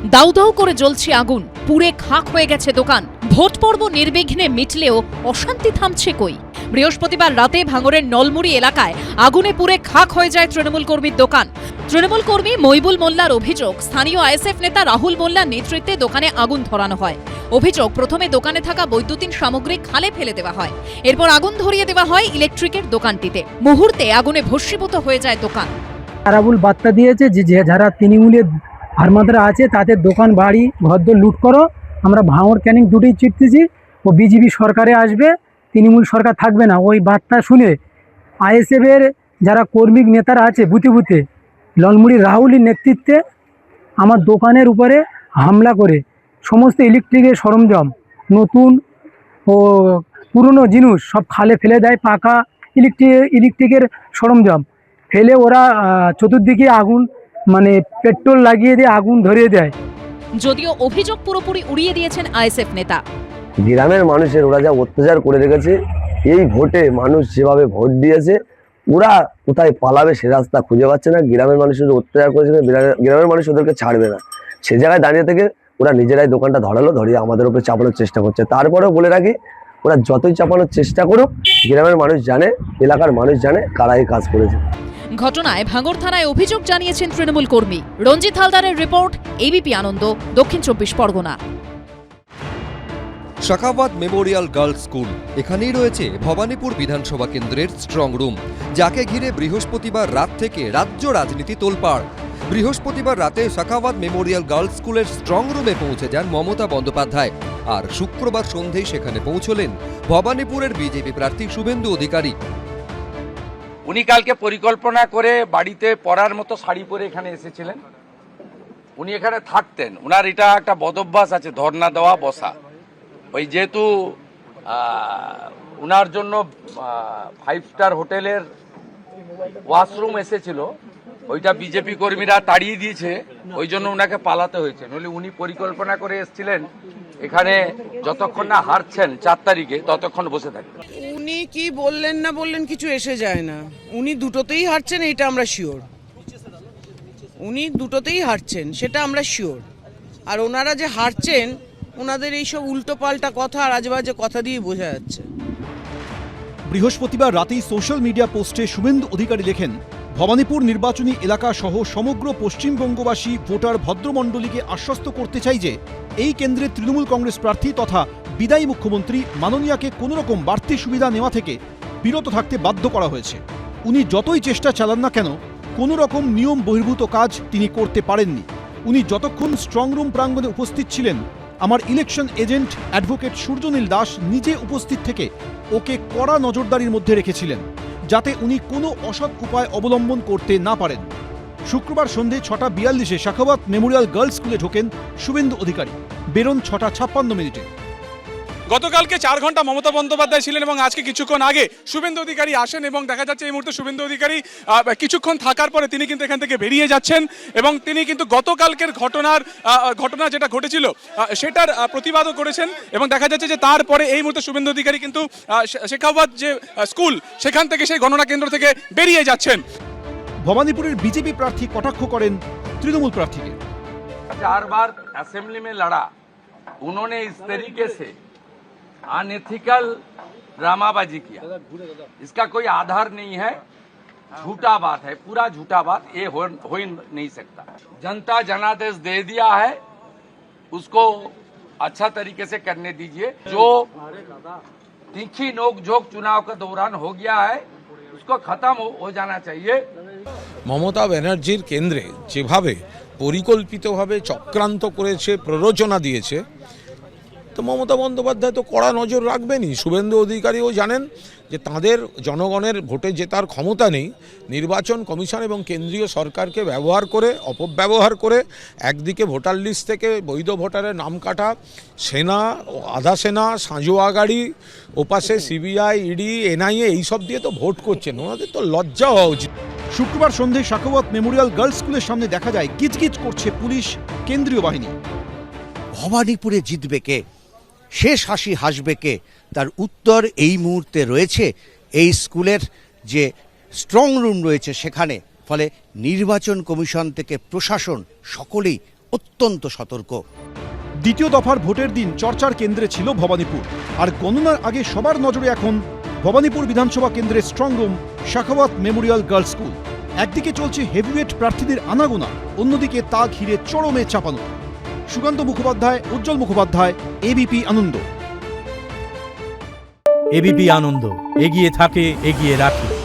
দাউ দাউ করে জ্বলছে আগুন, পুড়ে খাক হয়ে গেছে দোকান। ভোট পর্ব নির্বিঘ্নে মিটলেও অশান্তি থামছে কই? বৃহস্পতিবার রাতে ভাঙড়ের নলমুড়ি এলাকায় আগুনে পুড়ে খাক হয়ে যায় তৃণমূল কর্মীর দোকান। তৃণমূল কর্মী মইবুল মোল্লার অভিযোগ, স্থানীয় আইএসএফ নেতা রাহুল মোল্লার নেতৃত্বে দোকানে আগুন ধরানো হয়। অভিযোগ, প্রথমে দোকানে থাকা বৈদ্যুতিন সামগ্রী খালে ফেলে দেওয়া হয়, এরপর আগুন ধরিয়ে দেওয়া হয় ইলেকট্রিকের দোকানটিতে। মুহূর্তে আগুনে ভস্মীভূত হয়ে যায় দোকান। রাহুল বার্তা দিয়েছে যে যারা তৃণমূলের হারমাদরা আছে তাদের দোকান বাড়ি ঘরদোর লুট করো, আমরা ভাঙড় ক্যানিং দুটোই চিটতেছি, ও বিজেপি সরকারে আসবে, তৃণমূল সরকার থাকবে না। ওই বার্তা শুনে আইএসএফের যারা কর্মী নেতারা আছে বুথে বুথে ললমুড়ির রাহুলের নেতৃত্বে আমার দোকানের উপরে হামলা করে সমস্ত ইলেকট্রিকের সরঞ্জাম, নতুন ও পুরনো জিনিস সব খালে ফেলে দেয়। পাকা ইলেকট্রিকের সরঞ্জাম ফেলে ওরা চতুর্দিকে আগুন পেট্রোল লাগিয়ে দিয়ে আগুন ধরিয়ে দেয়। যদিও অভিযোগ পুরোপুরি উড়িয়ে দিয়েছেন আইএসএফ নেতা। গ্রামের মানুষের ওরা যা অত্যাচার করে রেখেছে, এই ভোটে মানুষ যেভাবে ভোট দিয়েছে, ওরা কোথায় পালাবে সে রাস্তা খুঁজে পাচ্ছে না। গ্রামের মানুষের অত্যাচার করেছে, গ্রামের মানুষ ওদেরকে ছাড়বে না। সে জায়গায় দাঁড়িয়ে থেকে ওরা নিজেরাই দোকানটা ধরিয়ে আমাদের উপরে চাপানোর চেষ্টা করছে। তারপরেও বলে রাখি, ওরা যতই চাপানোর চেষ্টা করুক, গ্রামের মানুষ জানে, এলাকার মানুষ জানে কারা এই কাজ করেছে। ঘটনায় ভাঙড় থানায় অভিযোগ জানিয়েছেন তৃণমূল কর্মী। রঞ্জিত হালদারের রিপোর্ট, এবিপি আনন্দ, দক্ষিণ 24 Pargana. Shakhawat Memorial girls school, এখানেই রয়েছে ভবানীপুর বিধানসভা কেন্দ্রের স্ট্রং রুম, যাকে ঘিরে বৃহস্পতিবার রাত থেকে রাজ্য রাজনীতি তোলপাড়। বৃহস্পতিবার রাতে শাখাওয়াত মেমোরিয়াল গার্লস স্কুলের স্ট্রং রুমে পৌঁছে যান মমতা বন্দ্যোপাধ্যায়, আর শুক্রবার সন্ধেয় সেখানে পৌঁছলেন ভবানীপুরের বিজেপি প্রার্থী শুভেন্দু অধিকারী। উনি কালকে পরিকল্পনা করে বাড়িতে পরার মতো শাড়ি পরে এখানে এসেছিলেন। উনি এখানে থাকতেন, ওনার এটা একটা বদভ্যাস আছে, ধর্ণা দেওয়া বসা। ওই যেহেতু ওনার জন্য 5 স্টার হোটেলের ওয়াশরুম এসেছিল, ওইটা বিজেপি কর্মীরা তাড়িয়ে দিয়েছে, ওই জন্য ওনাকে পালাতে হয়েছে। নইলে উনি পরিকল্পনা করে এসেছিলেন এখানে যতক্ষণ না হারছেন 4 তারিখে ততক্ষণ বসে থাকবেন। উনি কি বললেন না বললেন কিছু এসে যায় না, উনি দুটোতেই হারছেন, এটা আমরা শিওর। উনি দুটোতেই হারছেন সেটা আমরা শিওর। আর ওনারা যে হারছেন, ওনাদের এইসব উল্টো পাল্টা কথা আর আজেবাজে কথা দিয়ে বোঝা যাচ্ছে। বৃহস্পতিবার রাতেই সোশ্যাল মিডিয়া পোস্টে শুভেন্দু অধিকারী লেখেন, ভবানীপুর নির্বাচনী এলাকা সহ সমগ্র পশ্চিমবঙ্গবাসী ভোটার ভদ্রমণ্ডলীকে আশ্বস্ত করতে চাই যে এই কেন্দ্রের তৃণমূল কংগ্রেস প্রার্থী তথা বিদায়ী মুখ্যমন্ত্রী মাননীয়াকে কোনোরকম বাড়তি সুবিধা নেওয়া থেকে বিরত থাকতে বাধ্য করা হয়েছে। উনি যতই চেষ্টা চালান না কেন, কোনো রকম নিয়ম বহির্ভূত কাজ তিনি করতে পারেননি। উনি যতক্ষণ স্ট্রং রুম প্রাঙ্গণে উপস্থিত ছিলেন, আমার election agent advocate Suryanil Das নিজে উপস্থিত থেকে ওকে কড়া নজরদারির মধ্যে রেখেছিলেন, যাতে উনি কোনো অসৎ উপায় অবলম্বন করতে না পারেন। শুক্রবার সন্ধে 6:42-এ শাখাওয়াত মেমোরিয়াল গার্লস স্কুলে ঢোকেন শুভেন্দু অধিকারী, বেরোন 6:56 গতকালকে 4 ঘন্টা মমতা বন্দ্যোপাধ্যায় ছিলেন এবং আজকে কিছুক্ষণ আগে শুভেন্দু অধিকারী আসেন এবং দেখা যাচ্ছে এই মুহূর্তে শুভেন্দু অধিকারী কিছুক্ষণ থাকার পরে তিনি কিন্তু এখান থেকে বেরিয়ে যাচ্ছেন এবং তিনি কিন্তু গতকালকের ঘটনা যেটা ঘটেছিল সেটার প্রতিবাদও করেছেন এবং দেখা যাচ্ছে যে তারপরে এই মুহূর্তে শুভেন্দু অধিকারী কিন্তু শেখাওয়াত যে স্কুল সেখান থেকে সেই গণনা কেন্দ্র থেকে বেরিয়ে যাচ্ছেন। ভবানীপুরের বিজেপি প্রার্থী কটাক্ষ করেন তৃণমূল প্রার্থীকে। 4 बार असेंबली में लड़ा, उन्होंने इस तरीके से अनएथिकल ड्रामाबाजी किया, इसका कोई आधार नहीं है, झूठा बात है, पूरा झूठा बात, ये हो ही नहीं सकता। जनता जनादेश दे दिया है, उसको अच्छा तरीके से करने दीजिए। जो तीखी नोक-झोंक चुनाव के दौरान हो गया है, उसको खत्म हो जाना चाहिए। মমতা ব্যানার্জির কেন্দ্রে যেভাবে পরিকল্পিতভাবে চক্রান্ত করেছে, প্ররোচনা দিয়েছে, তো মমতা বন্দ্যোপাধ্যায় তো কড়া নজর রাখবেনই। শুভেন্দু অধিকারীও জানেন যে তাদের জনগণের ভোটে জেতার ক্ষমতা নেই। নির্বাচন কমিশন এবং কেন্দ্রীয় সরকারকে ব্যবহার করে, অপব্যবহার করে একদিকে ভোটার লিস্ট থেকে বৈধ ভোটারের নাম কাটা, সেনা, আধা সেনা, সাঁজোয়া গাড়ি, ওপাশে সিবিআই, ইডি, এনআইএ এইসব দিয়ে তো ভোট করছেন। ওনাদের তো লজ্জা হওয়া উচিত। শুক্রবার সন্ধে শাখাওয়াত মেমোরিয়াল গার্লস স্কুলের সামনে দেখা যায় গিজগিজ করছে পুলিশ, কেন্দ্রীয় বাহিনী। ভবানীপুরে জিতবে কে, শেষ হাসি হাসবে কে, তার উত্তর এই মুহূর্তে রয়েছে এই স্কুলের যে স্ট্রং রুম রয়েছে সেখানে। ফলে নির্বাচন কমিশন থেকে প্রশাসন সকলেই অত্যন্ত সতর্ক। দ্বিতীয় দফার ভোটের দিন চর্চার কেন্দ্রে ছিল ভবানীপুর, আর গণনার আগে সবার নজরে এখন ভবানীপুর বিধানসভা কেন্দ্রের strong room Shakhawat Memorial girls school. একদিকে চলছে হেভিওয়েট প্রার্থীদের আনাগোনা, অন্যদিকে তা ঘিরে চরমে চাপানো। সুকান্ত মুখোপাধ্যায়, উজ্জ্বল মুখোপাধ্যায়, এবিপি আনন্দ। এবিপি আনন্দ, এগিয়ে থাকে, এগিয়ে রাখে।